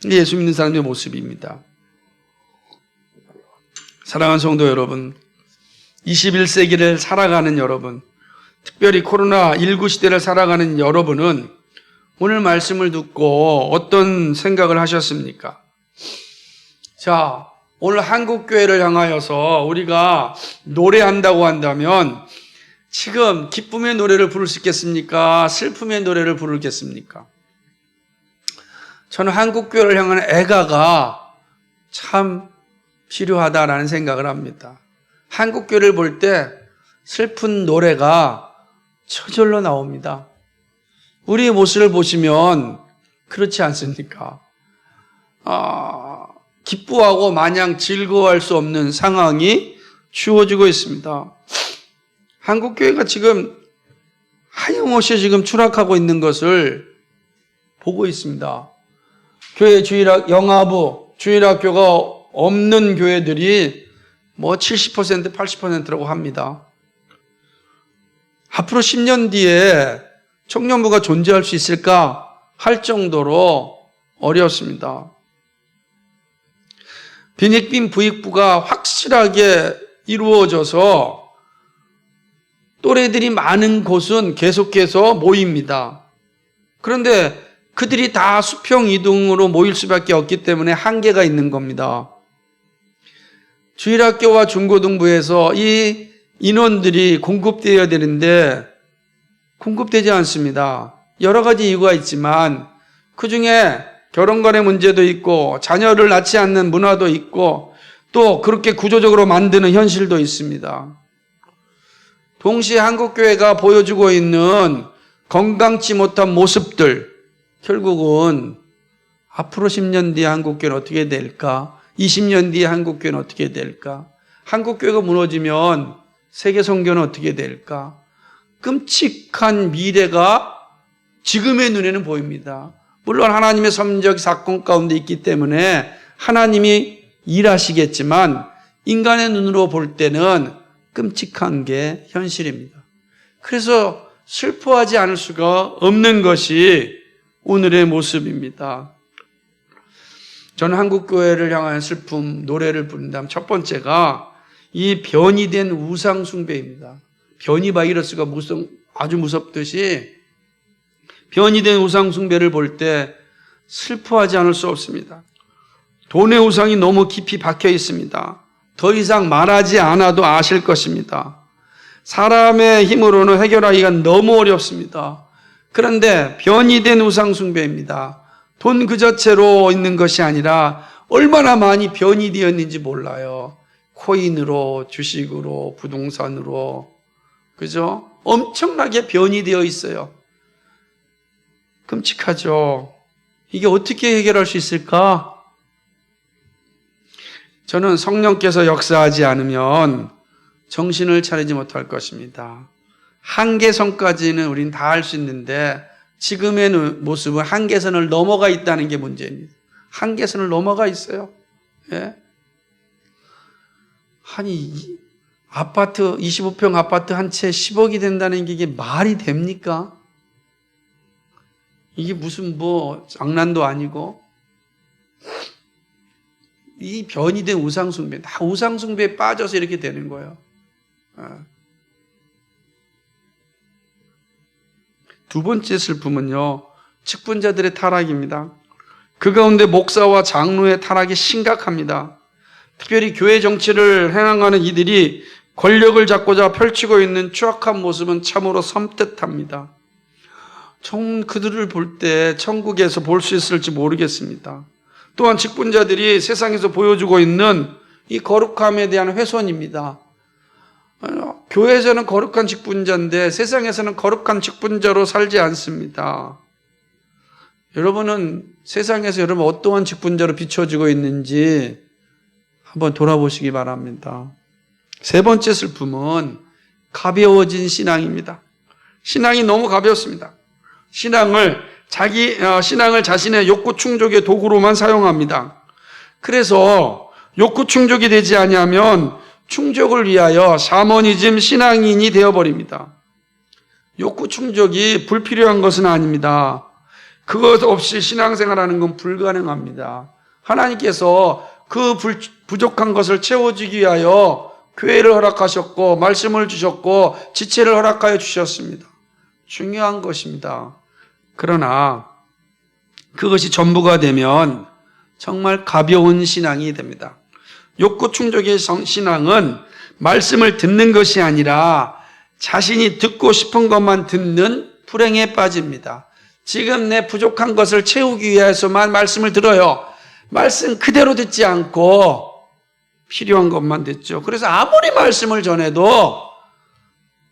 이게 예수 믿는 사람의 모습입니다. 사랑하는 성도 여러분, 21세기를 살아가는 여러분, 특별히 코로나19 시대를 살아가는 여러분은 오늘 말씀을 듣고 어떤 생각을 하셨습니까? 자, 오늘 한국교회를 향하여서 우리가 노래한다고 한다면 지금 기쁨의 노래를 부를 수 있겠습니까? 슬픔의 노래를 부르겠습니까? 저는 한국교회를 향한 애가가 참 필요하다라는 생각을 합니다. 한국교회를 볼 때 슬픈 노래가 저절로 나옵니다. 우리의 모습을 보시면 그렇지 않습니까? 기뻐하고 마냥 즐거워할 수 없는 상황이 주어지고 있습니다. 한국교회가 지금 하염없이 지금 추락하고 있는 것을 보고 있습니다. 교회 주일학, 영아부, 주일학교가 없는 교회들이 70%, 80%라고 합니다. 앞으로 10년 뒤에 청년부가 존재할 수 있을까 할 정도로 어렵습니다. 빈익빈 부익부가 확실하게 이루어져서 또래들이 많은 곳은 계속해서 모입니다. 그런데 그들이 다 수평 이동으로 모일 수밖에 없기 때문에 한계가 있는 겁니다. 주일학교와 중고등부에서 이 인원들이 공급되어야 되는데 공급되지 않습니다. 여러 가지 이유가 있지만 그중에 결혼관의 문제도 있고 자녀를 낳지 않는 문화도 있고 또 그렇게 구조적으로 만드는 현실도 있습니다. 동시에 한국교회가 보여주고 있는 건강치 못한 모습들, 결국은 앞으로 10년 뒤에 한국교회는 어떻게 될까? 20년 뒤에 한국교회는 어떻게 될까? 한국교회가 무너지면 세계 선교는 어떻게 될까? 끔찍한 미래가 지금의 눈에는 보입니다. 물론 하나님의 섭리적 사건 가운데 있기 때문에 하나님이 일하시겠지만 인간의 눈으로 볼 때는 끔찍한 게 현실입니다. 그래서 슬퍼하지 않을 수가 없는 것이 오늘의 모습입니다. 저는 한국교회를 향한 슬픔, 노래를 부른다면 첫 번째가 이 변이 된 우상숭배입니다. 변이 바이러스가 아주 무섭듯이 변이 된 우상숭배를 볼 때 슬퍼하지 않을 수 없습니다. 돈의 우상이 너무 깊이 박혀 있습니다. 더 이상 말하지 않아도 아실 것입니다. 사람의 힘으로는 해결하기가 너무 어렵습니다. 그런데 변이 된 우상숭배입니다. 돈 그 자체로 있는 것이 아니라 얼마나 많이 변이 되었는지 몰라요. 코인으로, 주식으로, 부동산으로, 그죠? 엄청나게 변이 되어 있어요. 끔찍하죠. 이게 어떻게 해결할 수 있을까? 저는 성령께서 역사하지 않으면 정신을 차리지 못할 것입니다. 한계선까지는 우린 다 할 수 있는데 지금의 모습은 한계선을 넘어가 있다는 게 문제입니다. 한계선을 넘어가 있어요. 예? 아니, 아파트, 25평 아파트 한 채 10억이 된다는 게 이게 말이 됩니까? 이게 무슨 장난도 아니고. 이 변이 된 우상숭배, 다 우상숭배에 빠져서 이렇게 되는 거예요. 두 번째 슬픔은요, 직분자들의 타락입니다. 그 가운데 목사와 장로의 타락이 심각합니다. 특별히 교회 정치를 행하는 이들이 권력을 잡고자 펼치고 있는 추악한 모습은 참으로 섬뜩합니다. 그들을 볼 때 천국에서 볼 수 있을지 모르겠습니다. 또한 직분자들이 세상에서 보여주고 있는 이 거룩함에 대한 훼손입니다. 교회에서는 거룩한 직분자인데 세상에서는 거룩한 직분자로 살지 않습니다. 여러분은 세상에서 여러분 어떠한 직분자로 비춰지고 있는지 한번 돌아보시기 바랍니다. 세 번째 슬픔은 가벼워진 신앙입니다. 신앙이 너무 가볍습니다. 신앙을 자신의 욕구 충족의 도구로만 사용합니다. 그래서 욕구 충족이 되지 아니하면 충족을 위하여 샤머니즘 신앙인이 되어버립니다. 욕구 충족이 불필요한 것은 아닙니다. 그것 없이 신앙생활하는 건 불가능합니다. 하나님께서 그 부족한 것을 채워주기 위하여 교회를 허락하셨고 말씀을 주셨고 지체를 허락하여 주셨습니다. 중요한 것입니다. 그러나 그것이 전부가 되면 정말 가벼운 신앙이 됩니다. 욕구 충족의 신앙은 말씀을 듣는 것이 아니라 자신이 듣고 싶은 것만 듣는 불행에 빠집니다. 지금 내 부족한 것을 채우기 위해서만 말씀을 들어요. 말씀 그대로 듣지 않고 필요한 것만 듣죠. 그래서 아무리 말씀을 전해도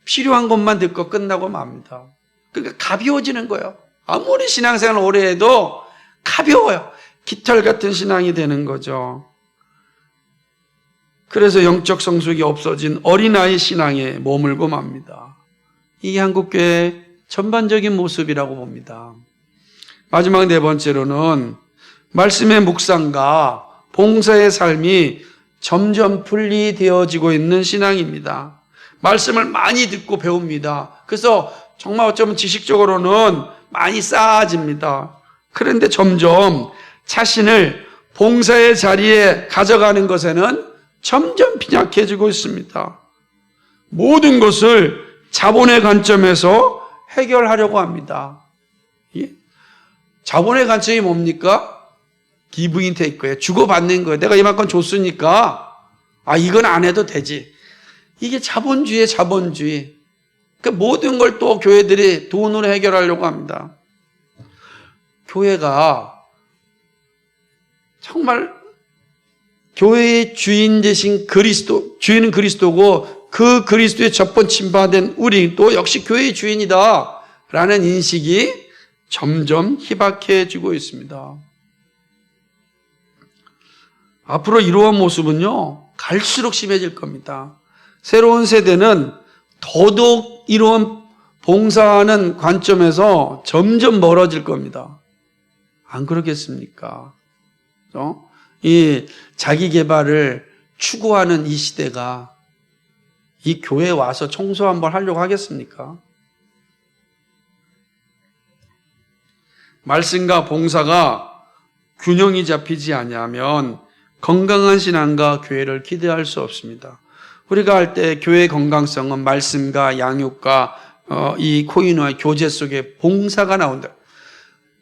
필요한 것만 듣고 끝나고 맙니다. 그러니까 가벼워지는 거예요. 아무리 신앙생활을 오래 해도 가벼워요. 깃털 같은 신앙이 되는 거죠. 그래서 영적 성숙이 없어진 어린아이 신앙에 머물고 맙니다. 이게 한국교회의 전반적인 모습이라고 봅니다. 마지막 네 번째로는 말씀의 묵상과 봉사의 삶이 점점 분리되어지고 있는 신앙입니다. 말씀을 많이 듣고 배웁니다. 그래서 정말 어쩌면 지식적으로는 많이 쌓아집니다. 그런데 점점 자신을 봉사의 자리에 가져가는 것에는 점점 빈약해지고 있습니다. 모든 것을 자본의 관점에서 해결하려고 합니다. 자본의 관점이 뭡니까? 기브 앤 테이크예요. 주고받는 거예요. 내가 이만큼 줬으니까 이건 안 해도 되지. 이게 자본주의의 자본주의. 그러니까 모든 걸 또 교회들이 돈으로 해결하려고 합니다. 교회가 정말 교회의 주인 되신 주인은 그리스도고 그 그리스도의 접번침받은 우리 또 역시 교회의 주인이다 라는 인식이 점점 희박해지고 있습니다. 앞으로 이러한 모습은요, 갈수록 심해질 겁니다. 새로운 세대는 더더욱 이러한 봉사하는 관점에서 점점 멀어질 겁니다. 안 그러겠습니까? 이 자기 개발을 추구하는 이 시대가 이 교회에 와서 청소 한번 하려고 하겠습니까? 말씀과 봉사가 균형이 잡히지 아니하면 건강한 신앙과 교회를 기대할 수 없습니다. 우리가 할 때 교회의 건강성은 말씀과 양육과 이 코인화의 교제 속에 봉사가 나온다.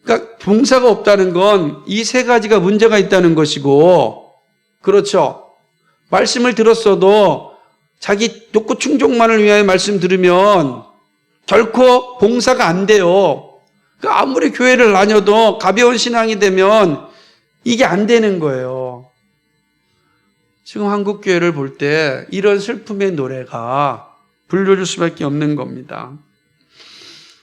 그러니까 봉사가 없다는 건 이 세 가지가 문제가 있다는 것이고, 그렇죠. 말씀을 들었어도 자기 욕구 충족만을 위하여 말씀 들으면 결코 봉사가 안 돼요. 그러니까 아무리 교회를 다녀도 가벼운 신앙이 되면 이게 안 되는 거예요. 지금 한국 교회를 볼 때 이런 슬픔의 노래가 불려줄 수밖에 없는 겁니다.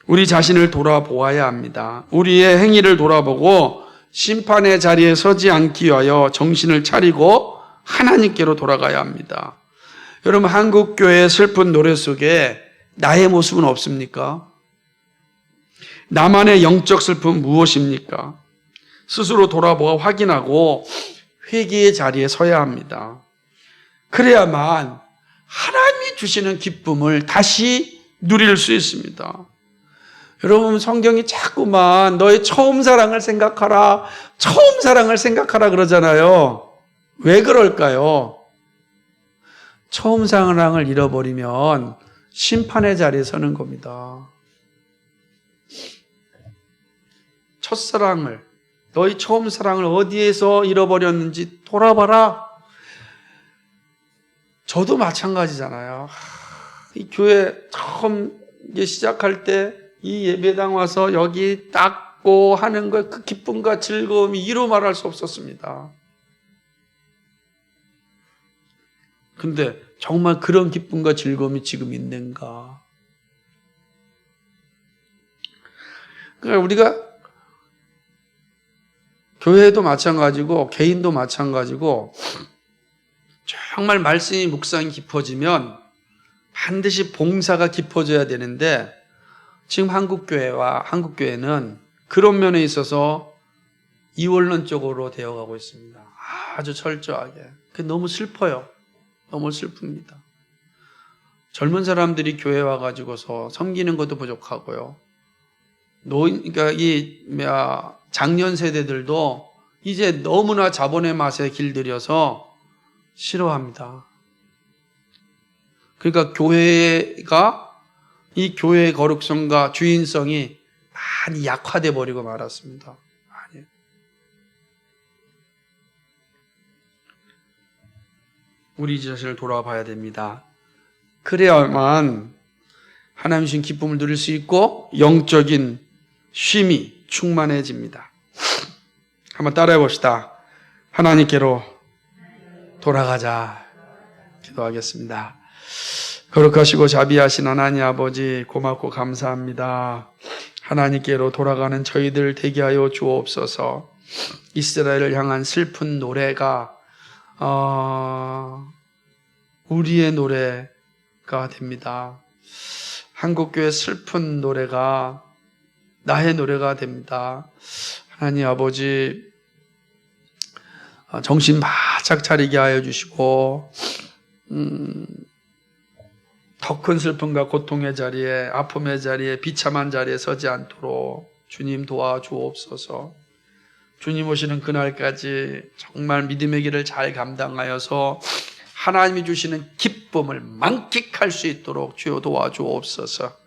우리 자신을 돌아보아야 합니다. 우리의 행위를 돌아보고 심판의 자리에 서지 않기 위하여 정신을 차리고 하나님께로 돌아가야 합니다. 여러분, 한국 교회의 슬픈 노래 속에 나의 모습은 없습니까? 나만의 영적 슬픔은 무엇입니까? 스스로 돌아보아 확인하고 회개의 자리에 서야 합니다. 그래야만 하나님이 주시는 기쁨을 다시 누릴 수 있습니다. 여러분, 성경이 자꾸만 너의 처음 사랑을 생각하라, 처음 사랑을 생각하라 그러잖아요. 왜 그럴까요? 처음 사랑을 잃어버리면 심판의 자리에 서는 겁니다. 첫사랑을, 너희 처음 사랑을 어디에서 잃어버렸는지 돌아봐라. 저도 마찬가지잖아요. 이 교회 처음 시작할 때 이 예배당 와서 여기 닦고 하는 것, 그 기쁨과 즐거움이 이루 말할 수 없었습니다. 근데 정말 그런 기쁨과 즐거움이 지금 있는가? 그러니까 우리가 교회도 마찬가지고 개인도 마찬가지고 정말 말씀이 묵상이 깊어지면 반드시 봉사가 깊어져야 되는데 지금 한국교회는 그런 면에 있어서 이원론적으로 되어가고 있습니다. 아주 철저하게. 그게 너무 슬퍼요. 너무 슬픕니다. 젊은 사람들이 교회 와가지고서 섬기는 것도 부족하고요. 그러니까 장년 세대들도 이제 너무나 자본의 맛에 길들여서 싫어합니다. 그러니까 교회가 이 교회의 거룩성과 주인성이 많이 약화돼 버리고 말았습니다. 많이. 우리 자신을 돌아봐야 됩니다. 그래야만 하나님 주신 기쁨을 누릴 수 있고 영적인 쉼이 충만해집니다. 한번 따라해 봅시다. 하나님께로 돌아가자. 기도하겠습니다. 거룩하시고 자비하신 하나님 아버지, 고맙고 감사합니다. 하나님께로 돌아가는 저희들 되게 하여 주옵소서. 이스라엘을 향한 슬픈 노래가 우리의 노래가 됩니다. 한국교회 슬픈 노래가 나의 노래가 됩니다. 하나님 아버지, 정신 바짝 차리게 하여 주시고 더 큰 슬픔과 고통의 자리에, 아픔의 자리에, 비참한 자리에 서지 않도록 주님 도와주옵소서. 주님 오시는 그날까지 정말 믿음의 길을 잘 감당하여서 하나님이 주시는 기쁨을 만끽할 수 있도록 주여 도와주옵소서.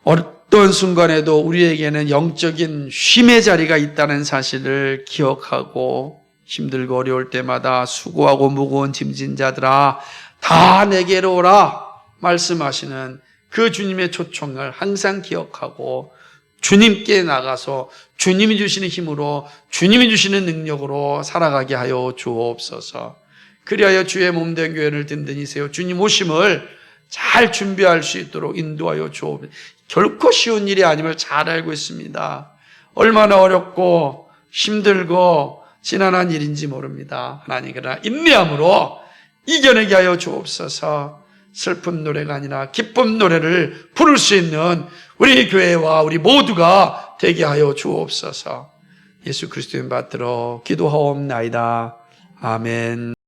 어떤 순간에도 우리에게는 영적인 쉼의 자리가 있다는 사실을 기억하고 힘들고 어려울 때마다 수고하고 무거운 짐진 자들아 다 내게로 오라 말씀하시는 그 주님의 초청을 항상 기억하고 주님께 나가서 주님이 주시는 힘으로 주님이 주시는 능력으로 살아가게 하여 주옵소서. 그리하여 주의 몸된 교회를 든든히 세워 주님 오심을 잘 준비할 수 있도록 인도하여 주옵소서. 결코 쉬운 일이 아님을 잘 알고 있습니다. 얼마나 어렵고 힘들고 지난한 일인지 모릅니다. 하나님, 그러나 인내함으로 이겨내게 하여 주옵소서. 슬픈 노래가 아니라 기쁨 노래를 부를 수 있는 우리 교회와 우리 모두가 되게 하여 주옵소서. 예수 그리스도의 이름 받들어 기도하옵나이다. 아멘.